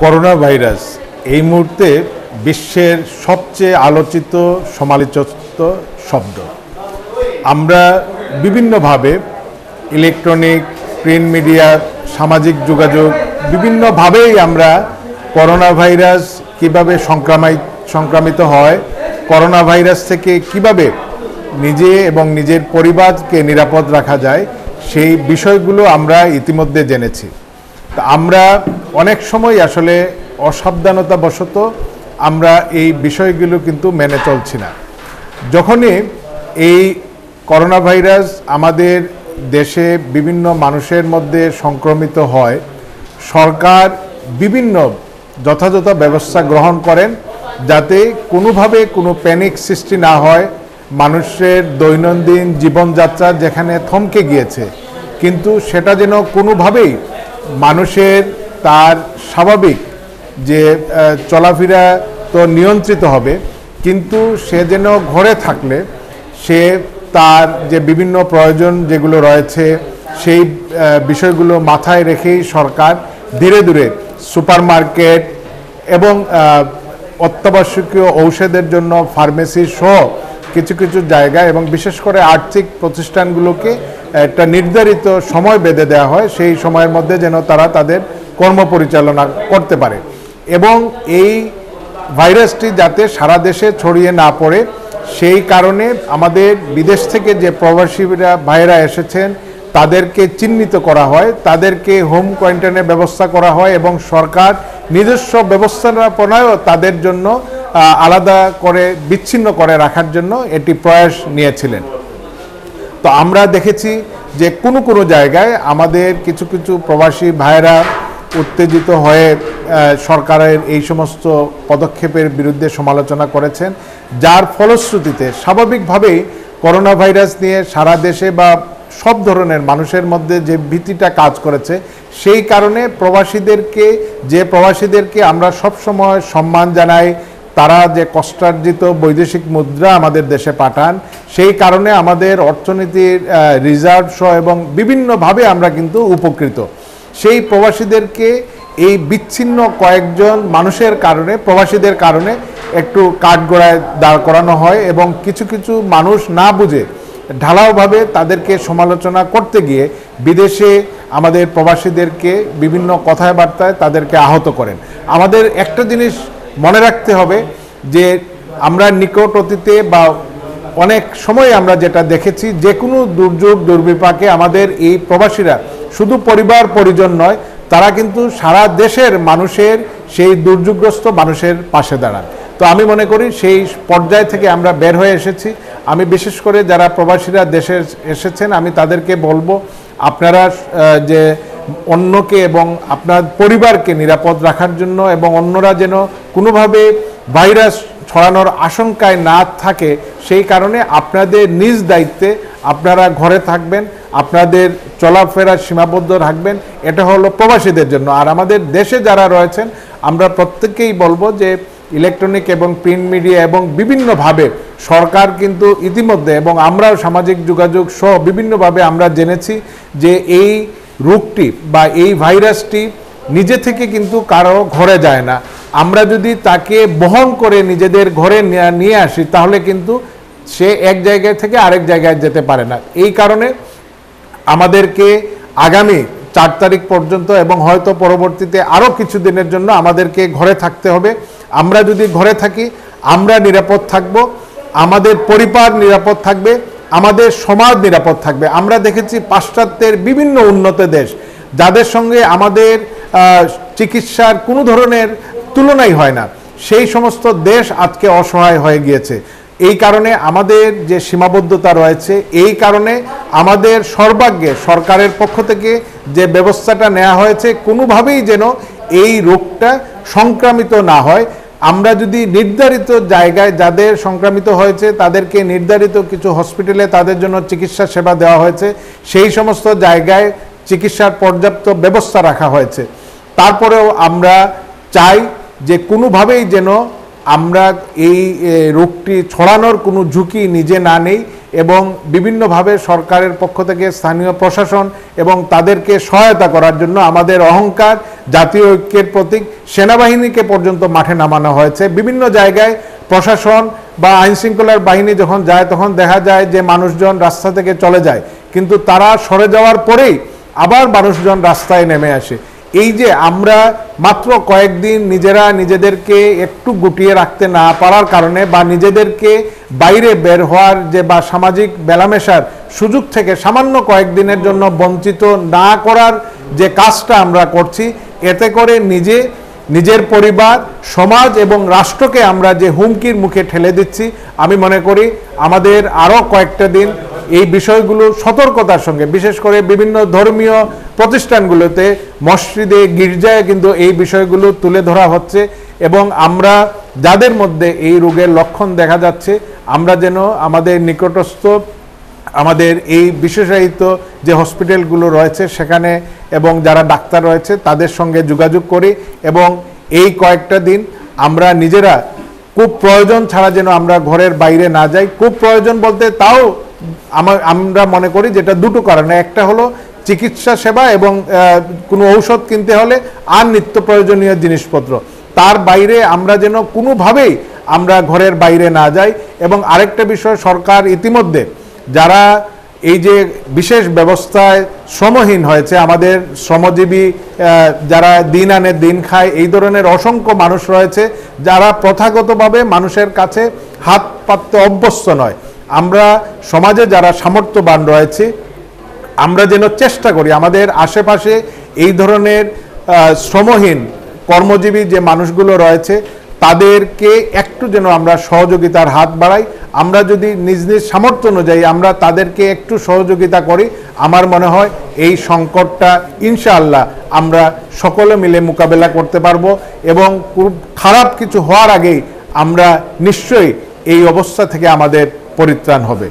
Corona virus এই মুহূর্তে বিশ্বের সবচেয়ে আলোচিত সমালোচিত শব্দ। আমরা বিভিন্নভাবে ইলেকট্রনিক, প্রিন্ট মিডিয়া, সামাজিক যোগাযোগ বিভিন্নভাবেই আমরা করোনা ভাইরাস কিভাবে সংক্রামিত হয়, করোনা ভাইরাস থেকে কিভাবে নিজে এবং নিজের পরিবারকে নিরাপদ রাখা যায় সেই বিষয়গুলো আমরা ইতিমধ্যে জেনেছি। আমরা অনেক সময় আসলে অসাবধানতাবশত আমরা এই বিষয়গুলো কিন্তু মেনে চলছি না। যখনই এই করোনা ভাইরাস আমাদের দেশে বিভিন্ন মানুষের মধ্যে সংক্রমিত হয়, সরকার বিভিন্ন যথাযথ ব্যবস্থা গ্রহণ করেন যাতে কোনোভাবে কোনো প্যানিক সৃষ্টি না হয়। মানুষের দৈনন্দিন জীবনযাত্রা যেখানে থমকে গিয়েছে, কিন্তু সেটা যেন কোনোভাবেই মানুষের তার স্বাভাবিক যে চলাফেরা তো নিয়ন্ত্রিত হবে, কিন্তু সে যেন ঘরে থাকলে সে তার যে বিভিন্ন প্রয়োজন যেগুলো রয়েছে সেই বিষয়গুলো মাথায় রেখেই সরকার ধীরে ধীরে সুপারমার্কেট এবং অত্যাবশ্যকীয় ঔষধের জন্য ফার্মেসি সহ কিছু কিছু জায়গায় এবং বিশেষ করে আর্থিক প্রতিষ্ঠানগুলোকে একটা নির্ধারিত সময় বেঁধে দেওয়া হয়, সেই সময়ের মধ্যে যেন তারা তাদের কর্ম পরিচালনা করতে পারে এবং এই ভাইরাসটি যাতে সারা দেশে ছড়িয়ে না পড়ে সেই কারণে আমাদের বিদেশ থেকে যে প্রবাসীরা ভাইরা এসেছেন তাদেরকে চিহ্নিত করা হয়, তাদেরকে হোম কোয়ারেন্টাইনের ব্যবস্থা করা হয় এবং সরকার নিজস্ব ব্যবস্থাপনায়ও তাদের জন্য আলাদা করে বিচ্ছিন্ন করে রাখার জন্য এটি প্রয়াস নিয়েছিলেন। তো আমরা দেখেছি যে কোনো কোনো জায়গায় আমাদের কিছু কিছু প্রবাসী ভাইরা উত্তেজিত হয়ে সরকারের এই সমস্ত পদক্ষেপের বিরুদ্ধে সমালোচনা করেছেন, যার ফলশ্রুতিতে স্বাভাবিকভাবেই করোনা ভাইরাস নিয়ে সারা দেশে বা সব ধরনের মানুষের মধ্যে যে ভীতিটা কাজ করেছে, সেই কারণে প্রবাসীদেরকে আমরা সবসময় সম্মান জানাই। তারা যে কষ্টার্জিত বৈদেশিক মুদ্রা আমাদের দেশে পাঠান, সেই কারণে আমাদের অর্থনীতির রিজার্ভ সহ এবং বিভিন্নভাবে আমরা কিন্তু উপকৃত। সেই প্রবাসীদেরকে এই বিচ্ছিন্ন কয়েকজন মানুষের কারণে, প্রবাসীদের কারণে একটু কাঠগড়ায় দাঁড় করানো হয় এবং কিছু কিছু মানুষ না বুঝে ঢালাওভাবে তাদেরকে সমালোচনা করতে গিয়ে বিদেশে আমাদের প্রবাসীদেরকে বিভিন্ন কথাবার্তায় তাদেরকে আহত করেন। আমাদের একটা জিনিস মনে রাখতে হবে যে আমরা নিকট অতীতে বা অনেক সময় আমরা যেটা দেখেছি, যে কোনো দুর্যোগ দুর্বিপাকে আমাদের এই প্রবাসীরা শুধু পরিবার পরিজন নয়, তারা কিন্তু সারা দেশের মানুষের সেই দুর্যোগগ্রস্ত মানুষের পাশে দাঁড়ান। তো আমি মনে করি সেই পর্যায় থেকে আমরা বের হয়ে এসেছি। আমি বিশেষ করে যারা প্রবাসীরা দেশে এসেছেন আমি তাদেরকে বলবো, আপনারা যে অন্যকে এবং আপনার পরিবারকে নিরাপদ রাখার জন্য এবং অন্যরা যেন কোনোভাবে ভাইরাস ছড়ানোর আশঙ্কায় না থাকে সেই কারণে আপনাদের নিজ দায়িত্বে আপনারা ঘরে থাকবেন, আপনাদের চলাফেরা সীমাবদ্ধ রাখবেন। এটা হলো প্রবাসীদের জন্য। আর আমাদের দেশে যারা রয়েছেন আমরা প্রত্যেককেই বলবো যে ইলেকট্রনিক এবং প্রিন্ট মিডিয়া এবং বিভিন্নভাবে সরকার কিন্তু ইতিমধ্যে এবং আমরাও সামাজিক যোগাযোগ সহ বিভিন্নভাবে আমরা জেনেছি যে এই রোগটি বা এই ভাইরাসটি নিজে থেকে কিন্তু কারো ঘরে যায় না। আমরা যদি তাকে বহন করে নিজেদের ঘরে নিয়ে আসি তাহলে কিন্তু সে এক জায়গায় থেকে আরেক জায়গায় যেতে পারে না। এই কারণে আমাদেরকে আগামী 4 তারিখ পর্যন্ত এবং হয়তো পরবর্তীতে আরও কিছু দিনের জন্য আমাদেরকে ঘরে থাকতে হবে। আমরা যদি ঘরে থাকি আমরা নিরাপদ থাকব, আমাদের পরিবার নিরাপদ থাকবে, আমাদের সমাজ নিরাপদ থাকবে। আমরা দেখেছি পাশ্চাত্যের বিভিন্ন উন্নত দেশ যাদের সঙ্গে আমাদের চিকিৎসার কোনো ধরনের তুলনাই হয় না, সেই সমস্ত দেশ আজকে অসহায় হয়ে গিয়েছে। এই কারণে আমাদের যে সীমাবদ্ধতা রয়েছে, এই কারণে আমাদের সর্বাগ্যে সরকারের পক্ষ থেকে যে ব্যবস্থাটা নেওয়া হয়েছে কোনোভাবেই যেন এই রোগটা সংক্রামিত না হয়। আমরা যদি নির্ধারিত জায়গায় যাদের সংক্রামিত হয়েছে তাদেরকে নির্ধারিত কিছু হসপিটালে তাদের জন্য চিকিৎসা সেবা দেওয়া হয়েছে, সেই সমস্ত জায়গায় চিকিৎসার পর্যাপ্ত ব্যবস্থা রাখা হয়েছে। তারপরেও আমরা চাই যে কোনোভাবেই যেন আমরা এই রোগটি ছড়ানোর কোনো ঝুঁকি নিজে না নেই এবং বিভিন্নভাবে সরকারের পক্ষ থেকে স্থানীয় প্রশাসন এবং তাদেরকে সহায়তা করার জন্য আমাদের অহংকার, জাতীয় ঐক্যের প্রতীক সেনাবাহিনীকে পর্যন্ত মাঠে নামানো হয়েছে। বিভিন্ন জায়গায় প্রশাসন বা আইনশৃঙ্খলার বাহিনী যখন যায় তখন দেখা যায় যে মানুষজন রাস্তা থেকে চলে যায়, কিন্তু তারা সরে যাওয়ার পরেই আবার মানুষজন রাস্তায় নেমে আসে। এই যে আমরা মাত্র কয়েকদিন নিজেরা নিজেদেরকে একটু গুটিয়ে রাখতে না পারার কারণে বা নিজেদেরকে বাইরে বের হওয়ার যে বা সামাজিক মেলামেশার সুযোগ থেকে সামান্য কয়েকদিনের জন্য বঞ্চিত না করার যে কাজটা আমরা করছি, এতে করে নিজের পরিবার, সমাজ এবং রাষ্ট্রকে আমরা যে হুমকির মুখে ঠেলে দিচ্ছি। আমি মনে করি আমাদের আরও কয়েকটা দিন এই বিষয়গুলো সতর্কতার সঙ্গে, বিশেষ করে বিভিন্ন ধর্মীয় প্রতিষ্ঠানগুলোতে, মসজিদে, গির্জায় কিন্তু এই বিষয়গুলো তুলে ধরা হচ্ছে এবং আমরা যাদের মধ্যে এই রোগের লক্ষণ দেখা যাচ্ছে আমরা যেন আমাদের নিকটস্থ আমাদের এই বিশেষায়িত যে হসপিটালগুলো রয়েছে সেখানে এবং যারা ডাক্তার রয়েছে তাদের সঙ্গে যোগাযোগ করি এবং এই কয়েকটা দিন আমরা নিজেরা খুব প্রয়োজন ছাড়া যেন আমরা ঘরের বাইরে না যাই। খুব প্রয়োজন বলতে তাও আমরা মনে করি যেটা দুটো কারণে, একটা হলো চিকিৎসা সেবা এবং কোনো ঔষধ কিনতে হলে আর নিত্য প্রয়োজনীয় জিনিসপত্র, তার বাইরে আমরা যেন কোনোভাবেই আমরা ঘরের বাইরে না যাই। এবং আরেকটা বিষয়, সরকার ইতিমধ্যে যারা এই যে বিশেষ ব্যবস্থায় শ্রমহীন হয়েছে, আমাদের শ্রমজীবী যারা দিন আনে দিন খায়, এই ধরনের অসংখ্য মানুষ রয়েছে যারা প্রথাগতভাবে মানুষের কাছে হাত পাততে অভ্যস্ত নয়। আমরা সমাজে যারা সামর্থ্যবান রয়েছে আমরা যেন চেষ্টা করি আমাদের আশেপাশে এই ধরনের শ্রমহীন কর্মজীবী যে মানুষগুলো রয়েছে তাদেরকে একটু যেন আমরা সহযোগিতার হাত বাড়াই। আমরা যদি নিজ নিজ সামর্থ্য অনুযায়ী আমরা তাদেরকে একটু সহযোগিতা করি, আমার মনে হয় এই সংকটটা ইনশাআল্লাহ আমরা সকলে মিলে মোকাবেলা করতে পারবো এবং খুব খারাপ কিছু হওয়ার আগেই আমরা নিশ্চয়ই এই অবস্থা থেকে আমাদের পরিত্রাণ হবে।